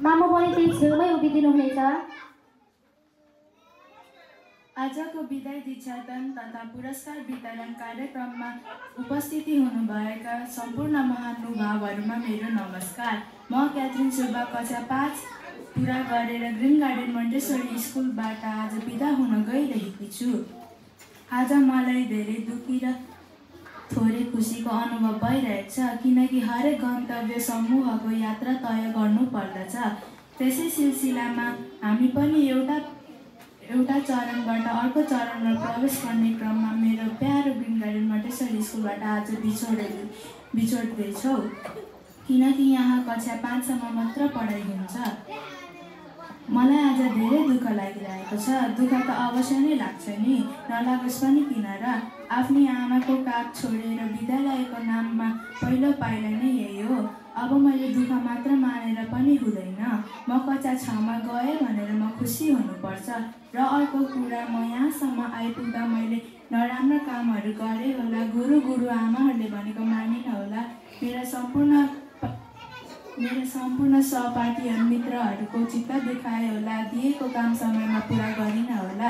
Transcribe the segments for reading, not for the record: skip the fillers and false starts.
मामु पनि त्यही छेउमै उभिदिनुहुनेछ। आजको विदाई दीक्षादान तथा पुरस्कार वितरण कार्यक्रममा उपस्थिति हुनुभएका सम्पूर्ण महानुभावहरूमा मेरो नमस्कार। म क्याथरिन सुब्बा कक्षा 5 पुरा गरेर ग्रिन गार्डन मोन्टेसरी स्कुलबाट आज बिदा हुन गइरहेकी छु। आज मलाई धेरै दुःखी र थोरै खुसीको अनुभव भइरहेको छ, किनकि हरेक गन्तव्य समूहको यात्रा तय गर्नुपर्दछ। त्यसै सिलसिलामा हामी पनि एउटा चरणबाट अर्को चरणमा प्रवेश गर्ने क्रममा मेरो प्यारो ग्रिन गार्डन मोन्टेसरी स्कुलबाट आज बिछोड्दैछौँ, किनकि यहाँ कक्षा 5 सम्म मात्र पढाइ हुन्छ। मलाई आज धेरै दुःख लागिरहेको छ। दुःख त अवश्य नै लाग्छ नि, नलागोस् पनि किन र। आफ्नै आमाको काख छोडेर विद्यालयको नाममा पहिलो पाइला नै यही हो। अब मैले दुःख मात्र मानेर पनि हुँदैन। म कक्षा 6 मा गएँ भनेर म खुसी हुनुपर्छ। र अर्को कुरा, म यहाँसम्म आइपुग्दा मैले नराम्रो कामहरू गरेँ होला, गुरु आमाहरूले भनेको मानिन होला, मेरा सम्पूर्ण सहपाठीहरू मित्रहरूको चित्त दुखाए होला, दिएको काम समयमा पुरा गरिन होला।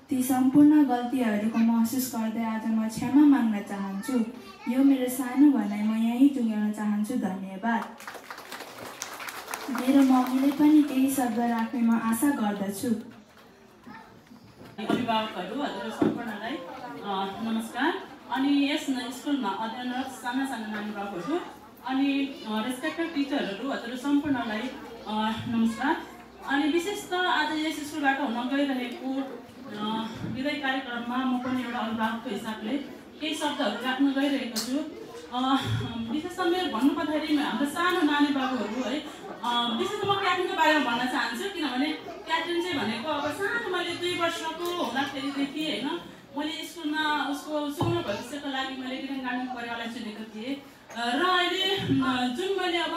ती सम्पूर्ण गल्तीहरूको महसुस गर्दै आज म क्षमा माग्न चाहन्छु। यो मेरो सानो भनाइ म यहीँ टुङ्ग्याउन चाहन्छु। धन्यवाद। मेरो मम्मीले पनि केही शब्द राख्ने म आशा गर्दछु। अभिभावकहरू हजुर सम्पूर्णलाई नमस्कार। अनि यस स्कुलमा अध्ययनरत साना नानीबाबुहरू अनि रेस्पेक्टेड टिचरहरू हजुर सम्पूर्णलाई नमस्कार। अनि विशेष त आज यस स्कुलबाट हुन गइरहेको विदाई कार्यक्रममा म पनि एउटा अभिभावकको हिसाबले केही शब्दहरू राख्न गइरहेको छु। विशेष त मेरो भन्नुपर्दाखेरि हाम्रो सानो नानी बाबुहरू है, विशेष त म क्याट्रिनको बारेमा भन्न चाहन्छु, किनभने क्याट्रिन चाहिँ भनेको अब सानो मैले 2 वर्षको हुँदाखेरिदेखि होइन, मैले स्कुलमा उसको सुन्न भविष्यको लागि मैले ग्रिन गार्डन परिवारलाई चुनेको थिएँ। र अहिले जुन मैले अब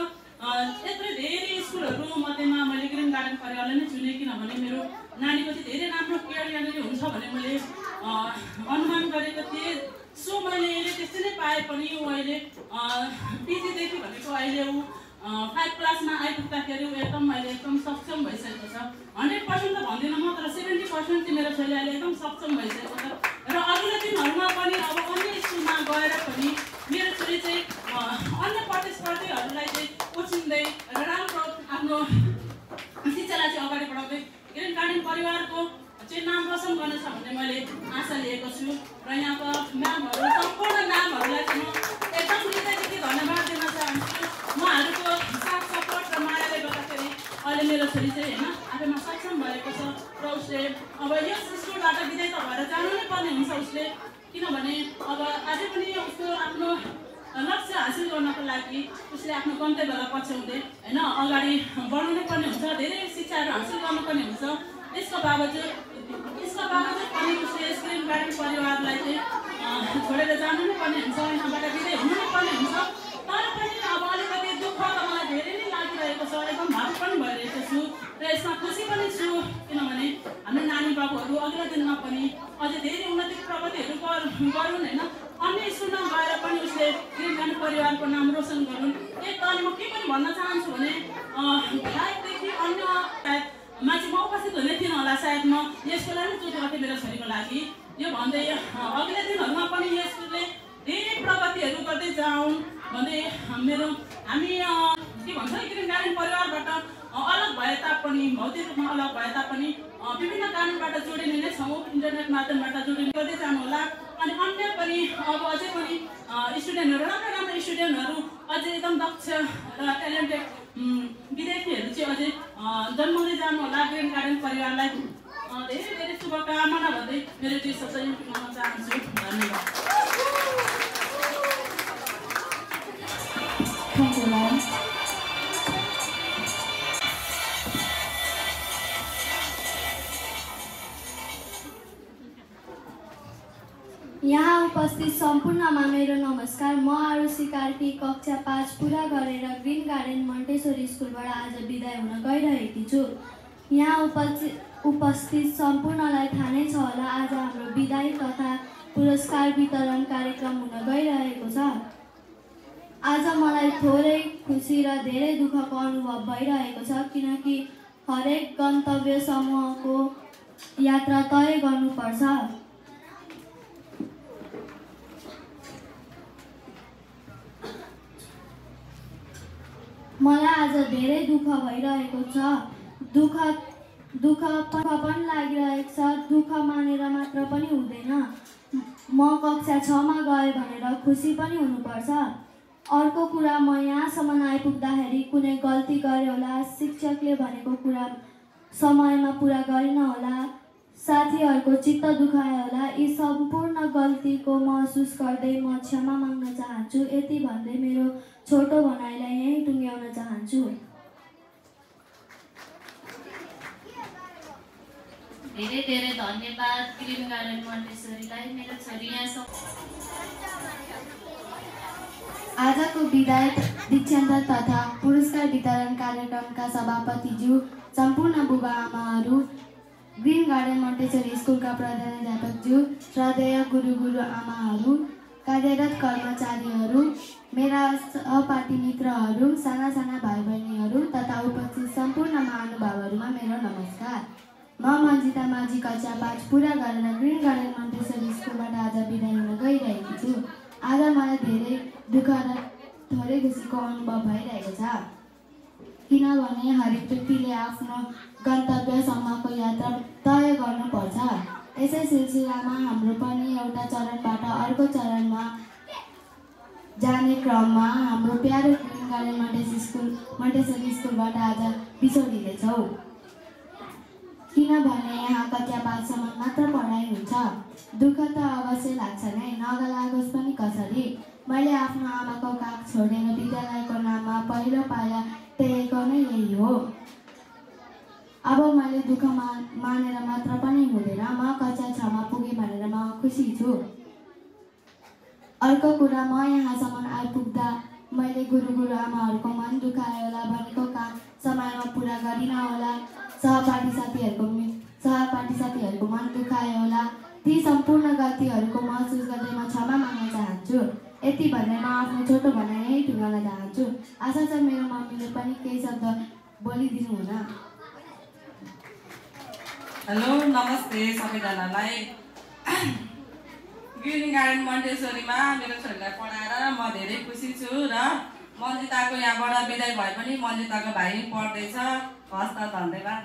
यत्रो धेरै स्कुलहरू मध्येमा मैले ग्रिन गार्डन परिवारलाई नै चुनेँ, किनभने मेरो नानीको चाहिँ धेरै राम्रो केयर यहाँनिर हुन्छ भन्ने मैले अनुमान गरेको थिएँ। सो मैले अहिले त्यस्तै नै पाए पनि ऊ अहिले पिजीदेखि भनेको अहिले ऊ 5 क्लासमा आइपुग्दाखेरि ऊ एकदम सक्षम भइसकेको छ। 100% त भन्दिनँ म, तर 70% चाहिँ मेरो छोरी अहिले एकदम सक्षम भइसकेको छ। र अघिल्लो दिनहरूमा पनि अब अन्य स्कुलमा गएर पनि मेरो छोरी चाहिँ अन्य प्रतिस्पर्धीहरूलाई चाहिँ कोचिङदै र राम्रो आफ्नो शिक्षालाई चाहिँ अगाडि बढाउँदै ग्रिन गार्डन परिवारको चाहिँ नाम रोशन गर्नेछ भन्ने मैले आशा लिएको छु। र यहाँको म्यामहरू सम्पूर्ण नामहरूलाई चाहिँ म एकदम हृदयदेखि धन्यवाद दिन चाहन्छु। उहाँहरूको साथ सपोर्ट र मायाले गर्दाखेरि अहिले मेरो छोरी चाहिँ होइन आफैमा सक्षम भएको छ। र उसले अब यस स्कुलबाट विदाई त भएर जानु नै पर्ने हुन्छ उसले, किनभने अब अझै पनि उसको आफ्नो लक्ष्य हासिल गर्नको लागि उसले आफ्नो गन्तव्यलाई पछ्याउँदै होइन अगाडि बढ्नु नै पर्ने हुन्छ, धेरै शिक्षाहरू हासिल गर्नुपर्ने हुन्छ। यसको बावजुद पनि उसले यस ग्रिन गार्डन परिवारलाई चाहिँ छोडेर जानु नै पर्ने हुन्छ, यहाँबाट बिदाई हुनु नै पर्ने हुन्छ। तर पनि अब अलिकति दुःख त मलाई धेरै नै लागिरहेको छ, एकदम भावुक पनि भइरहेको छु र यसमा खुसी पनि छु, किनभने हाम्रो नानी बाबुहरू अघिल्लो दिनमा पनि अझै धेरै उन्नति प्रगतिहरू गरून् होइन, अन्य स्कुलमा गएर पनि उसले ग्रिन गार्डन परिवारको नाम रोशन गरून्। अनि म के पनि भन्न चाहन्छु भने सायददेखि अन्य मान्छे म उपस्थित हुने थिइनँ होला, सायद म यसको लागि नै चुनेको थिएँ मेरो छोरीको लागि। यो भन्दै अघिल्लो दिनहरूमा पनि यसले धेरै प्रगतिहरू गर्दै जाउन् भन्दै हामी के भन्छ ग्रिन गार्डन परिवारबाट अलग भए तापनि भौतिक रूपमा अलग भए तापनि विभिन्न कारणबाट जोडिने नै छौँ, इन्टरनेट माध्यमबाट जोडिने गर्दै जानु होला। अनि अन्य पनि अब अझै पनि स्टुडेन्टहरू राम्रो स्टुडेन्टहरू अझै एकदम दक्ष र ट्यालेन्टेड विद्यार्थीहरू चाहिँ अझै जन्माउँदै जानु होला। ग्रिन गार्डन परिवारलाई धेरै धेरै शुभकामना भन्दै मेरो दुई शब्द टुङ्ग्याउन चाहन्छु। धन्यवाद। यहाँ उपस्थित सम्पूर्णमा मेरो नमस्कार। म आरुषी कार्की कक्षा 5 पुरा गरेर ग्रिन गार्डन मोन्टेसरी स्कुलबाट आज बिदाई हुन गइरहेकी छु। यहाँ उपस्थित सम्पूर्णलाई थाहा नै छ होला, आज हाम्रो बिदाई तथा पुरस्कार वितरण कार्यक्रम हुन गइरहेको छ। आज मलाई थोरै खुसी र धेरै दुःखको अनुभव भइरहेको छ, किनकि हरेक गन्तव्य समूहको यात्रा तय गर्नुपर्छ। मलाई आज धेरै दुःख भइरहेको छ। दुःख पनि लागिरहेको छ। दुःख मानेर मात्र पनि हुँदैन। म कक्षा 6 मा गएँ भनेर खुसी पनि हुनुपर्छ। अर्को कुरा, म यहाँसम्म आइपुग्दाखेरि कुनै गल्ती गरेँ होला, शिक्षकले भनेको कुरा समयमा पुरा गरिन होला, साथीहरूको चित्त दुखाए होला। यी सम्पूर्ण गल्तीको महसुस गर्दै म क्षमा माग्न चाहन्छु। यति भन्दै मेरो छोटो भनाइलाई यहीँ टुङ्ग्याउन चाहन्छु। धेरै धेरै धन्यवाद ग्रिन गार्डन मन्टेसरीलाई। मेरो छोरी यहाँ आजको विदाय दीक्षान्त तथा पुरस्कार वितरण कार्यक्रमका सभापतिज्यू, सम्पूर्ण बुबा आमाहरू, ग्रिन गार्डन मन्टेसरी स्कुलका प्रधानाध्यापकज्यू, श्रद्धेय गुरु आमाहरू, कार्यरत कर्मचारीहरू, मेरा सहपाठी मित्रहरू, साना साना भाइ बहिनीहरू तथा उपस्थित सम्पूर्ण महानुभावहरूमा मेरो नमस्कार। म मन्जिता माझी कक्षा 5 पुरा गरेर ग्रिन गार्डन मन्टेसरी स्कुलबाट आज बिदाय हुन गइरहेकी छु। आज मलाई धेरै दुःख र थोरै खुसीको अनुभव भइरहेको छ, किनभने हरेक व्यक्तिले आफ्नो गन्तव्यसम्मको यात्रा तय गर्नुपर्छ। यसै सिलसिलामा हाम्रो पनि एउटा चरणबाट अर्को चरणमा जाने क्रममा हाम्रो प्यारो ग्रिन गार्डन मन्टेसरी स्कुलबाट आज बिछोडिँदैछौँ, किनभने यहाँ कक्षा 5 सम्म मात्र पढाइ हुन्छ। दुःख त अवश्य लाग्छ नै, नगलागोस् पनि कसरी। मैले आफ्नो आमाको काख छोडेर विद्यालयको नाममा पहिलो पाइला टेकेको नै यही हो। अब मैले दुःख मानेर मात्र पनि हुँदैन, म कक्षा 6 मा पुगेँ भनेर म खुसी छु। अर्को कुरा, म यहाँसम्म आइपुग्दा मैले गुरु आमाहरूको मन दुखाए होला, भनेको काम समयमा पुरा गरिन होला, सहपाठी साथीहरूको मन दुखाए होला। ती सम्पूर्ण गल्तीहरूको महसुस गर्दै म क्षमा माग्न चाहन्छु। यति भन्दै म आफ्नो छोटो भनाइ यहीँ टुङ्गाउन चाहन्छु। आशा छ मेरो मम्मीले पनि केही शब्द बोलिदिनु हुन। हेलो, नमस्ते सबैजनालाई। ग्रिन गार्डन मन्टेसरीमा मेरो छोरीलाई पढाएर म धेरै खुसी छु र मन्जिताको यहाँबाट बिदाय भए पनि मन्जिताको भाइ पढ्दैछ। हस् त, धन्यवाद।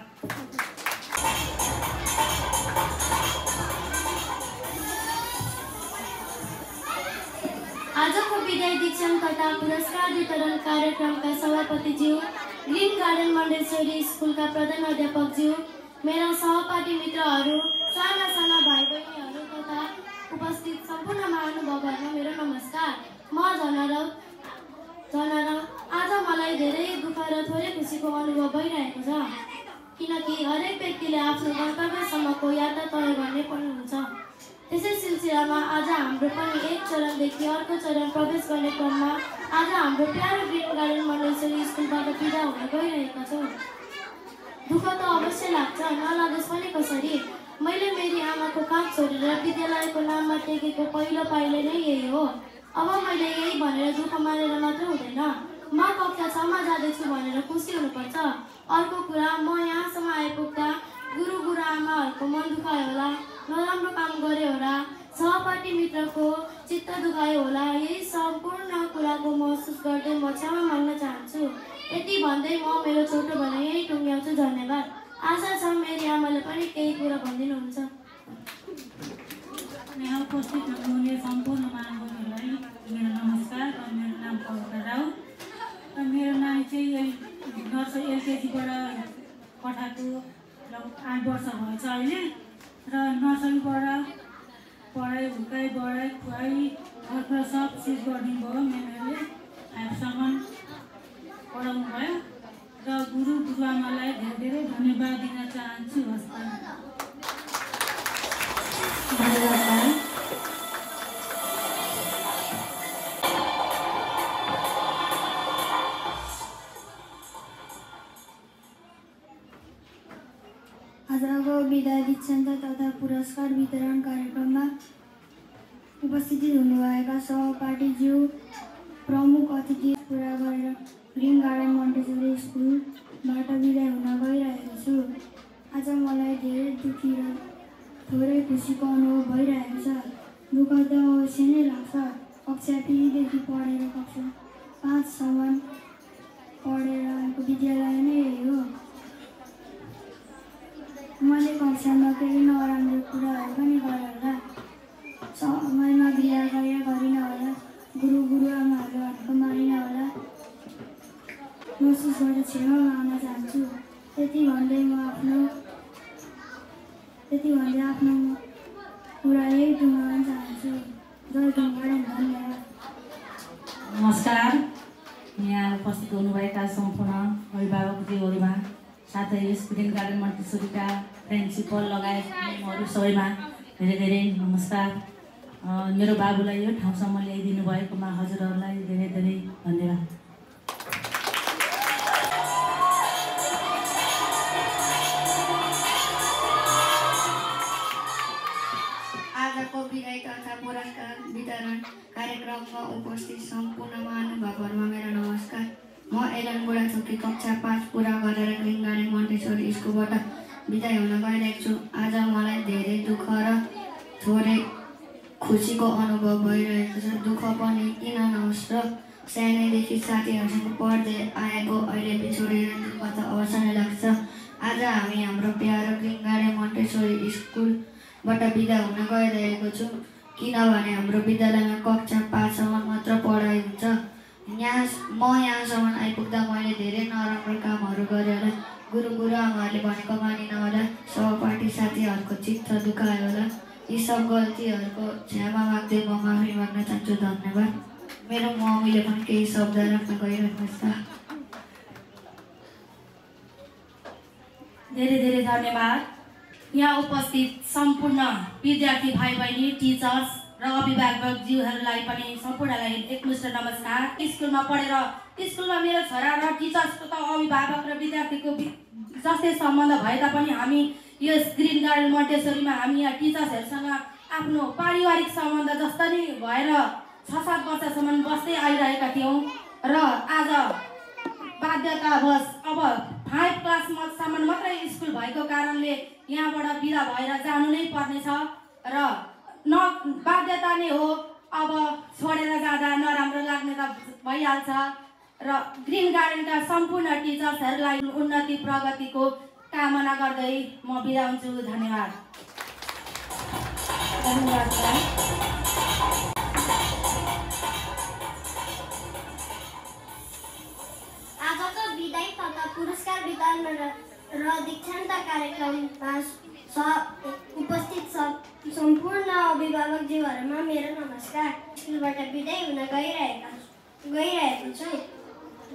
आजको विदाय दीक्षान्त तथा पुरस्कार वितरण कार्यक्रमका सभापतिज्यू, ग्रिन गार्डन मन्टेसरी स्कुलका प्रधानाध्यापकज्यू, मेरा सहपाठी मित्रहरू, साना साना भाइ बहिनीहरू तथा उपस्थित सम्पूर्ण महानुभावहरूमा मेरो नमस्कार। म जनरौ। आज मलाई धेरै दुःख र थोरै खुसीको अनुभव भइरहेको छ, किनकि हरेक व्यक्तिले आफ्नो गन्तव्यसम्मको यात्रा तय गर्ने पनि हुन्छ। त्यसै सिलसिलामा आज हाम्रो पनि एक चरणदेखि अर्को चरण प्रवेश गर्ने क्रममा आज हाम्रो प्यारो ग्रिन गार्डन मन्टेसरी स्कुलबाट बिदा हुन गइरहेका छौँ। दुःख त अवश्य लाग्छ, नलागोस् पनि कसरी। मैले मेरी आमाको काख छोडेर विद्यालयको नाममा टेकेको पहिलो पाइला नै यही हो। अब मैले यही भनेर दुःख मानेर मात्र हुँदैन, म कक्षा 6 मा जाँदैछु भनेर खुसी हुनुपर्छ। अर्को कुरा, म यहाँसम्म आइपुग्दा गुरु आमाहरूको मन दुखायो होला, नराम्रो काम गरे होला, सहपाठी मित्रको चित्त दुखायो होला। यही सम्पूर्ण कुराको महसुस गर्दै म क्षमा माग्न चाहन्छु। यति भन्दै म मेरो छोटो भनाइ यही टुङ्ग्याउँछु। धन्यवाद। आशा छ मेरी आमाले पनि केही कुरा भनिदिनुहुन्छ। यहाँ उपस्थित हुनुहुने सम्पूर्ण महानुभावहरूलाई मेरो नमस्कार। मेरो नाम कविता राउत र मेरो नानी चाहिँ नर्सरी एलकेजीबाट पठाएको 8 वर्ष भएछ अहिले, र नर्सरीबाट पढाइ हुर्काइ बढाइ खुवाइ घर सब चिज गरिदिनु भयो। मेरोले 5 सम्म पढाउनु भयो र गुरुआमालाई धेरै धेरै धन्यवाद दिन चाहन्छु। आजको विदाय दीक्षान्त तथा पुरस्कार वितरण कार्यक्रममा उपस्थित हुनुभएका सहपाठीज्यू, प्रमुख अतिथि पुरा गरेर ग्रिन गार्डन मोन्टेसरी स्कुलबाट बिदाई हुन गइरहेको छु। आज मलाई धेरै दुःखी र थोरै खुसीको अनुभव भइरहेको छ। दुःख त अवश्य नै लाग्छ। कक्षा 3 देखि पढेर कक्षा 5 सम्म पढेर आएको विद्यालय नै हो। मैले कक्षामा केही नराम्रो कुराहरू पनि गरेँ होला, समयमा गृह कार्य गरिनँ होला, गुरुआमाहरू हातको मारिनँ होला। महसुस गरेर क्षमा माग्न चाहन्छु। त्यति भन्दै आफ्नो कुरा यही टुङ्गाउन चाहन्छु। जय गङ्गाडन, धन्यवाद। नमस्कार। यहाँ उपस्थित हुनुभएका सम्पूर्ण अभिभावकज्यूहरूमा, साथै यस ग्रिन गार्डन मोन्टेसरीका प्रिन्सिपल लगायत उहाँहरू सबैमा धेरै धेरै नमस्कार। मेरो बाबुलाई यो ठाउँसम्म ल्याइदिनु भएकोमा हजुरहरूलाई धेरै धेरै धन्यवाद। आजको बिदाई तथा पुरस्कार वितरण कार्यक्रममा उपस्थित सम्पूर्ण महानुभावहरूमा मेरो नमस्कार। म एलन बुढाथोकी कक्षा 5 पुरा गरेर ग्रिन गार्डन मोन्टेसरी स्कुलबाट बिदाई हुन गइरहेको छु। आज मलाई धेरै दुःख र थोरै खुसीको अनुभव भइरहेको छ। दुःख पनि किन नहोस् र सानैदेखि साथीहरूसँग पढ्दै आएको अहिले बिछोडेर दुःख त अवश्य नै लाग्छ। आज हामी हाम्रो प्यारो ग्रिन गार्डन मोन्टेसरी स्कुलबाट बिदा हुन गइरहेको छु, किनभने हाम्रो विद्यालयमा कक्षा 5 सम्म मात्र पढाइ हुन्छ। म यहाँसम्म आइपुग्दा मैले धेरै नराम्रो कामहरू गरेँ होला, गुरुआमाहरूले भनेको मानिनँ होला, सहपाठी साथीहरूको चित्त दुखायो होला। यी सब गल्तीहरूको क्षमा माग्दै म माफी माग्न चाहन्छु। धन्यवाद। मेरो मम्मीले पनि केही शब्द राख्न गइरहेको छ। धेरै धेरै धन्यवाद। यहाँ उपस्थित सम्पूर्ण विद्यार्थी भाइ बहिनी, टिचर्स र अभिभावकज्यूहरूलाई पनि सम्पूर्णलाई एकमुष्ट नमस्कार। स्कुलमा मेरो छोरा र टिचर्सको त अभिभावक र विद्यार्थीको जस्तै सम्बन्ध भए तापनि हामी यस ग्रिन गार्डन मोन्टेसरीमा हामी यहाँ टिचर्सहरूसँग आफ्नो पारिवारिक सम्बन्ध जस्तो नै भएर 6-7 वर्षसम्म बस्दै आइरहेका थियौँ र आज बाध्यतावश अब 5 क्लाससम्म मात्रै स्कुल भएको कारणले यहाँबाट बिदा भएर जानु नै पर्नेछ र बाध्यता नै हो। अब छोडेर जाँदा नराम्रो लाग्ने त भइहाल्छ र ग्रिन गार्डनका सम्पूर्ण टिचर्सहरूलाई उन्नति प्रगतिको कामना गर्दै म बिदा हुन्छु। धन्यवाद। आजको बिदाई तथा पुरस्कार वितरण र दीक्षान्त कार्यक्रममा उपस्थित सम्पूर्ण अभिभावकज्यूहरूमा मेरो नमस्कार। स्कुलबाट बिदाई हुन गइरहेको छु।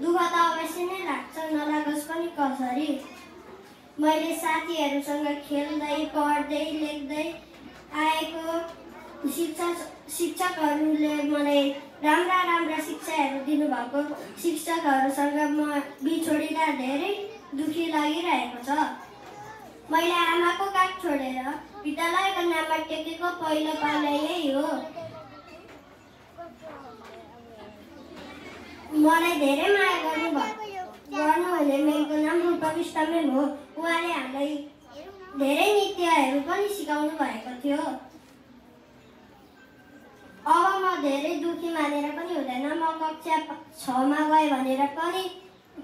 दुःख त अवश्य नै लाग्छ, नलागोस् पनि कसरी। मैले साथीहरूसँग खेल्दै पढ्दै लेख्दै आएको शिक्षकहरूले मलाई राम्रा शिक्षाहरू दिनुभएको शिक्षकहरूसँग म बिछोडिँदा धेरै दुःखी लागिरहेको छ। मैले आमाको काख छोडेर विद्यालयको नाममा टेकेको पहिलो पाइला यही हो। मलाई धेरै माया गर्नुहुने मेरो नाम रूपविष्ट मेम हो। उहाँले हामीलाई धेरै नृत्यहरू पनि सिकाउनु भएको थियो। अब म धेरै दुःखी मानेर पनि हुँदैन, म कक्षा 6 मा गएँ भनेर पनि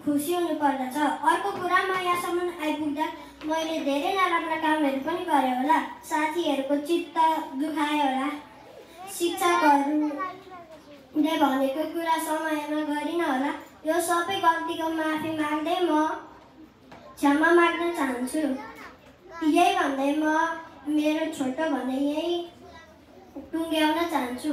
खुसी हुनु पर्दछ। अर्को कुरा, म यहाँसम्म आइपुग्दा मैले धेरै नराम्रा कामहरू पनि गरेँ होला, साथीहरूको चित्त दुखायो होला, शिक्षकहरूले भनेको कुरा समयमा गरिनँ होला। यो सबै गल्तीको माफी माग्दै म क्षमा माग्न चाहन्छु। यही भन्दै म मेरो छोटो भन्दै यही टुङ्ग्याउन चाहन्छु।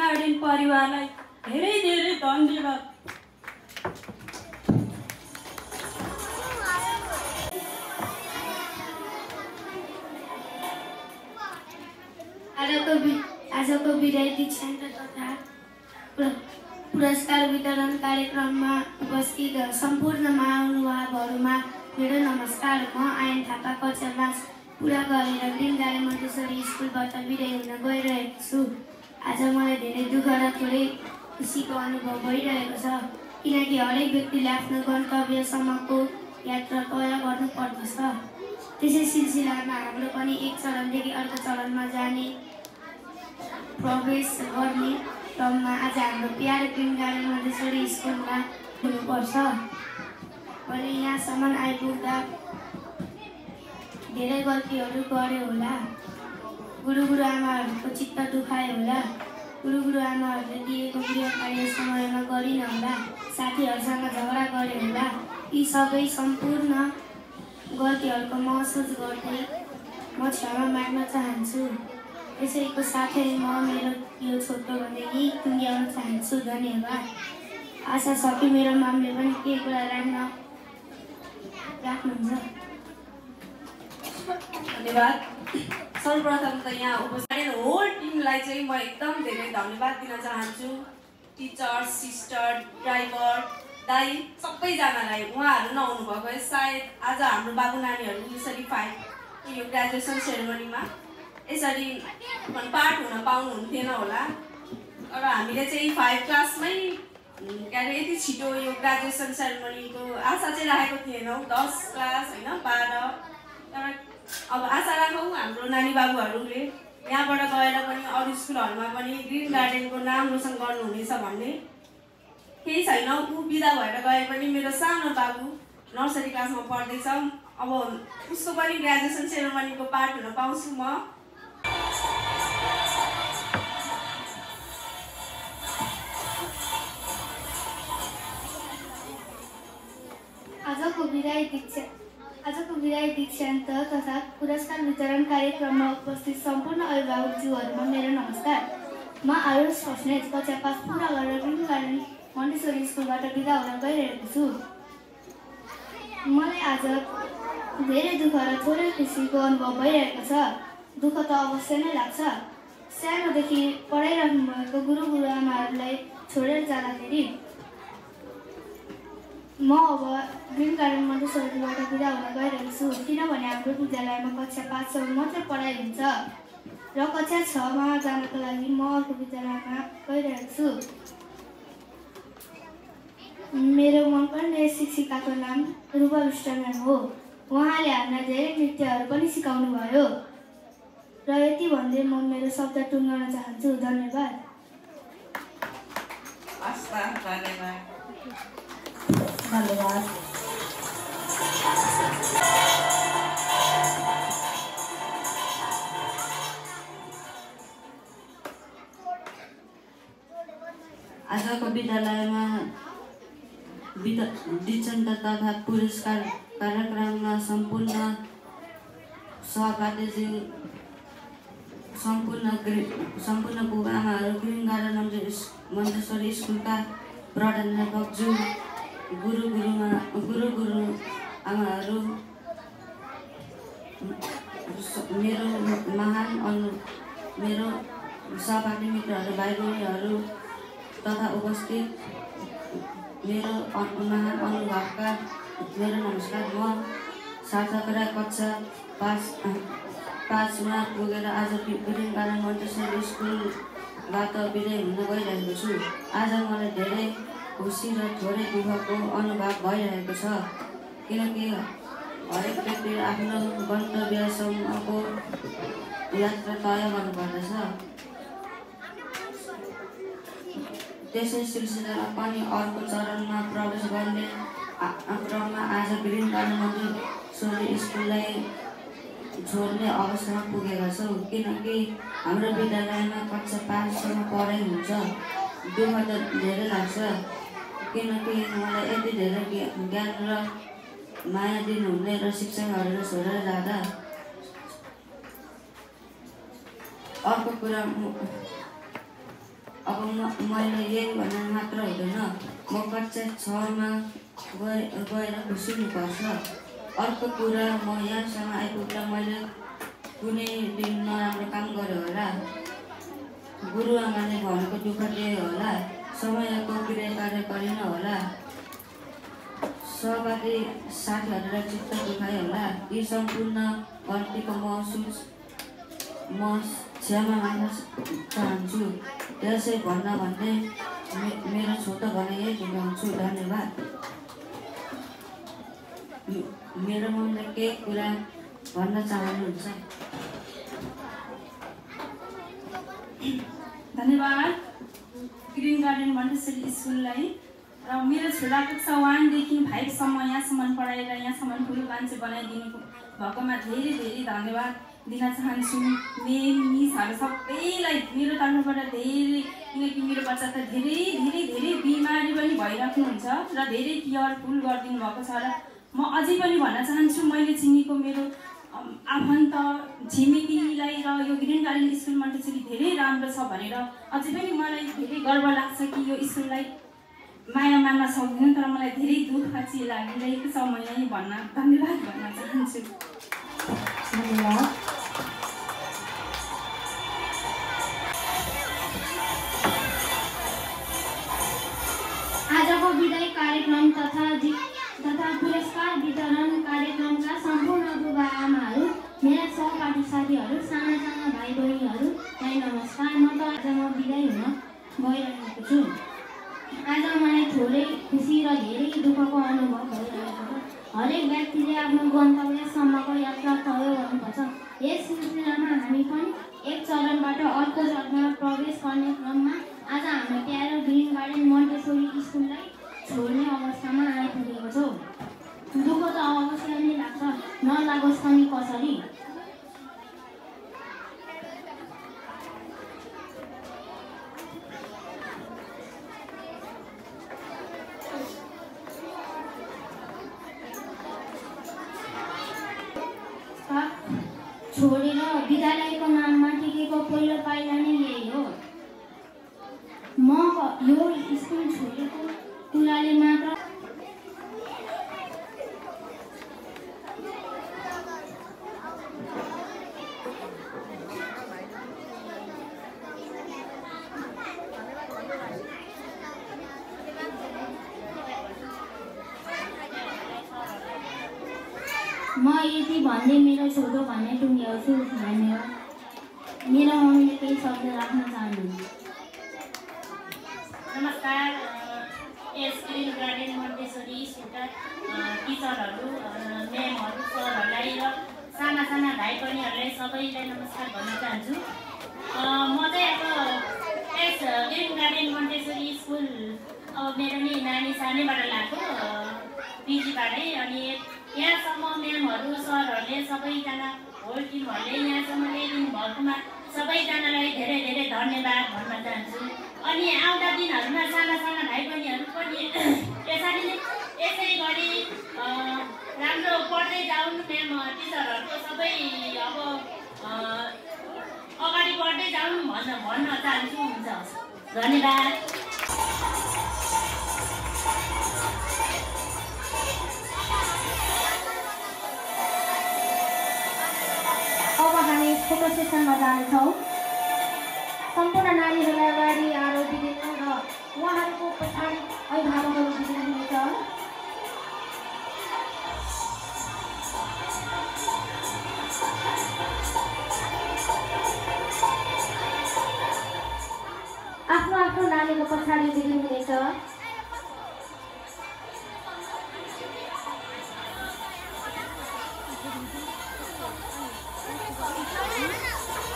गार्डन परिवारलाई धेरै धेरै धन्यवाद। आजको बिदाई दीक्षान्त तथा पुरस्कार वितरण कार्यक्रममा उपस्थित सम्पूर्ण महानुभावहरूमा मेरो नमस्कार। म आयन थापा कक्षा 5 पुरा गरेर ग्रिन गार्डन मोन्टेसरी स्कुलबाट विदाई हुन गइरहेको छु। आज मलाई धेरै दुःख र थोरै खुसीको अनुभव भइरहेको छ, किनकि हरेक व्यक्तिले आफ्नो गन्तव्यसम्मको यात्रा तय गर्नुपर्दछ। त्यसै सिलसिलामा हाम्रो पनि एक चरणदेखि अर्को चरणमा जाने प्रवेश गर्ने क्रममा आज हाम्रो प्यारो ग्रिन गार्डन मोन्टेसरी स्कुलमा हुनुपर्छ। मैले यहाँसम्म आइपुग्दा धेरै गल्तीहरू गरे होला। गुरु आमाहरूको चित्त दुखाए होला। गुरु आमाहरूले दिएको गृह कार्य समयमा गरिन होला। साथीहरूसँग झगडा गरे होला। यी सबै सम्पूर्ण गल्तीहरूको महसुस गर्दै म क्षमा माग्न चाहन्छु। यसैको साथै म मेरो यो छोटो भने यही टुङ्ग्याउन चाहन्छु। धन्यवाद। आशा छ कि मेरो मामले पनि केही कुरा राख्नुहुन्छ। धन्यवाद। सर्वप्रथम त यहाँ उपस्थित होल टिमलाई चाहिँ म एकदम धेरै धन्यवाद दिन चाहन्छु। टिचर, सिस्टर, ड्राइभर, दाइ सबैजनालाई। उहाँहरू नआउनु भएको भए सायद आज हाम्रो बाबु नानीहरू यसरी यो ग्रेजुएसन सेरेमनीमा यसरी पार्ट हुन पाउनुहुन्थेन होला। र हामीले चाहिँ 5 क्लासमै के अरे यति छिटो यो ग्रेजुएसन सेरेमनीको आशा चाहिँ राखेको थिएनौँ। 10 क्लास होइन 12। तर अब आशा राखौँ हाम्रो नानी बाबुहरूले यहाँबाट गएर पनि अरू स्कुलहरूमा पनि ग्रिन गार्डनको नाम रोसन गर्नुहुनेछ भन्ने केही छैन। ऊ बिदा भएर गए पनि मेरो सानो बाबु नर्सरी क्लासमा पढ्दैछ। अब उसको पनि ग्रेजुएसन सेरेमनीको पार्ट हुन पाउँछु म। आजको विदाई दीक्षान्त तथा पुरस्कार वितरण कार्यक्रममा उपस्थित सम्पूर्ण अभिभावकज्यूहरूमा मेरो नमस्कार। म आयुष बस्नेत कक्षा 5 पुरा गरेर ग्रिन गार्डन मोन्टेसरी स्कुलबाट बिदा हुन गइरहेको छु। मलाई आज धेरै दुःख र थोरै खुसीको अनुभव भइरहेको छ। दुःख त अवश्य नै लाग्छ। सानोदेखि पढाइराख्नु भएको गुरुआमाहरूलाई छोडेर जाँदाखेरि म अब ग्रिन गार्डन मोन्टेसरीबाट बिदा हुन गइरहेको छु। किनभने हाम्रो विद्यालयमा कक्षा 5 सम्म मात्रै पढाइ हुन्छ र कक्षा 6मा जानको लागि म अर्को विद्यालयमा गइरहेको छु। मेरो मनपर्ने शिक्षिकाको नाम रूपा विष्ट म्याम हो। उहाँले हामीलाई धेरै नृत्यहरू पनि सिकाउनु भयो। र यति भन्दै म मेरो शब्द टुङ्गाउन चाहन्छु। धन्यवाद। धन्यवाद। आजको विद्यालयमा दीक्षान्त तथा पुरस्कार कार्यक्रममा सम्पूर्ण सहपाठीज्यू, सम्पूर्ण बुबाआमाहरू, ग्रिन गार्डन मोन्टेसरी स्कुलका प्रधानाध्यापकज्यू, गुरु आमाहरू, मेरो सहपाठी मित्रहरू, भाइ बहिनीहरू तथा उपस्थित मेरो महान अनुभवका मेरो नमस्कार। म सार्थक राई कक्षा 5मा पुगेर आज ग्रिन गार्डन मोन्टेसरी स्कुलबाट विदाई हुन गइरहेको छु। आज मलाई धेरै खुसी र थोरै दुःखको अनुभव भइरहेको छ, किनकि हरेक व्यक्तिले आफ्नो गन्तव्यसम्मको यात्रा तय गर्नुपर्दछ। त्यसै सिलसिलामा पनि अर्को चरणमा प्रवेश गर्ने क्रममा आज ग्रिन गार्डन मोन्टेसरी स्कुललाई छोड्ने अवस्थामा पुगेका छौँ, किनकि हाम्रो विद्यालयमा कक्षा 5सम्म पढाइ हुन्छ। दुःख त धेरै लाग्छ, किनकि मलाई यति धेरै ज्ञान र माया दिनुहुने र शिक्षकहरूले छोडेर जाँदा। अर्को कुरा अब मैले यही भन्ने मात्र हुँदैन, म कक्षा 6मा गएर खुसी हुनुपर्छ। अर्को कुरा, म यहाँसम्म आइपुग्दा मैले कुनै दिन नराम्रो काम गरेँ होला, गुरुआमाले भनेको दुःख दिए होला, कार्य गरिन होला। सहभागी साथीहरूलाई चित्त दुखाए होला। यी सम्पूर्ण गल्तीको म क्षमा माग्न चाहन्छु। यसै भन्न भन्दै मेरो छोटो भनाइ यही बुझाउँछु। धन्यवाद। मेरो मनले केही कुरा भन्न चाहनुहुन्छ? धन्यवाद ग्रिन गार्डन मोन्टेसरी स्कुललाई र मेरो छोरा कक्षा 1 देखि 5 सम्म यहाँसम्म पढाएर यहाँसम्म ठुलो मान्छे बनाइदिनु भएकोमा धेरै धेरै धन्यवाद दिन चाहन्छु। मिसहरू सबैलाई मेरो तर्फबाट धेरै, किनकि मेरो बच्चा त धेरै धेरै धेरै बिमारी पनि भइराख्नुहुन्छ र धेरै केयरफुल गरिदिनु भएको छ। र म अझै पनि भन्न चाहन्छु, मैले चिनेको मेरो आफन्त छिमेकीलाई र यो ग्रिन गार्डन स्कुल मोन्टेसरी धेरै राम्रो छ भनेर अझै पनि मलाई धेरै गर्व लाग्छ कि यो स्कुललाई माया मान्न सक्दिनँ, तर मलाई धेरै दुःख चाहिँ लागिरहेको छ। म यही धन्यवाद भन्न चाहन्छु। धन्यवाद। आजको विदाई कार्यक्रम तथा पुरस्कार वितरण कार्यक्रमका सम्पूर्ण बुबा आमाहरू, मेरा सहपाठी साथीहरू, साना साना भाइ बहिनीहरूलाई नमस्कार। म बिदाई हुन गइरहेको छु। आज मलाई थोरै खुसी र धेरै दुःखको अनुभव भइरहेको छ। हरेक व्यक्तिले आफ्नो गन्तव्यसम्मको यात्रा तय गर्नुपर्छ। यस सिलसिलामा हामी पनि एक चरणबाट अर्को चरणमा प्रवेश गर्ने क्रममा आज हाम्रो प्यारो ग्रिन गार्डन मोन्टेसरी स्कुललाई छोड्ने अवस्थामा आइपुगेको छौँ। दुःख त अवश्य नै लाग्छ, नलागोस् पनि कसरी। छोडेर विद्यालयको नाममा टिकेको पहिलो पाइला नै यही हो। म यो स्कुल छोडेको कुराले मात्र म यति भन्दै मेरो छोटो भन्ने टुङ्ग्याउँछु। धन्यवाद। मेरो मम्मीले केही शब्द राख्न चाहनुहुन्छ? नमस्कार। यस ग्रिन गार्डन मोन्टेसरी स्कुलका टिचरहरू, म्यामहरू, सरहरूलाई र साना साना भाइ बहिनीहरूलाई सबैलाई नमस्कार भन्न चाहन्छु। म चाहिँ अब यस ग्रिन गार्डन मोन्टेसरी स्कुल मेरो नि नानी सानैबाट लाग्यो, पिजीबाटै। अनि यहाँसम्म म्यामहरू, सरहरूले, सबैजना होल टिमहरूले यहाँसम्म ल्याइदिनु भएकोमा सबैजनालाई धेरै धेरै धन्यवाद भन्न चाहन्छु। अनि आउँदा दिनहरूमा साना साना भाइ बहिनीहरू पनि यसै गरी राम्रो पढ्दै जाउन्। म्याम टिचरहरूको सबै अब अगाडि बढ्दै जाउन् भन्न चाहन्छु। हुन्छ, धन्यवाद। अब हामी फोटो सेसनमा जानेछौँ। सम्पूर्ण नानीहरूलाई अगाडि आएर उभिदिनु र उहाँहरूको पछाडि अभिभावकहरू उभिदिनुहुन्छ। आफ्नो आफ्नो नानीको पछाडि उभिदिनुहुनेछ।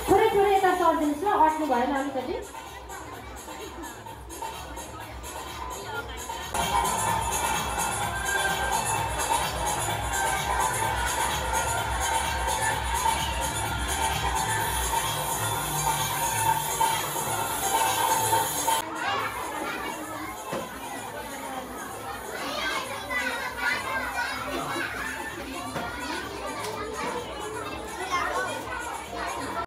थोरै थोरै यता सर्दिनुहोस् ल, अट्नु भएन अलिकति।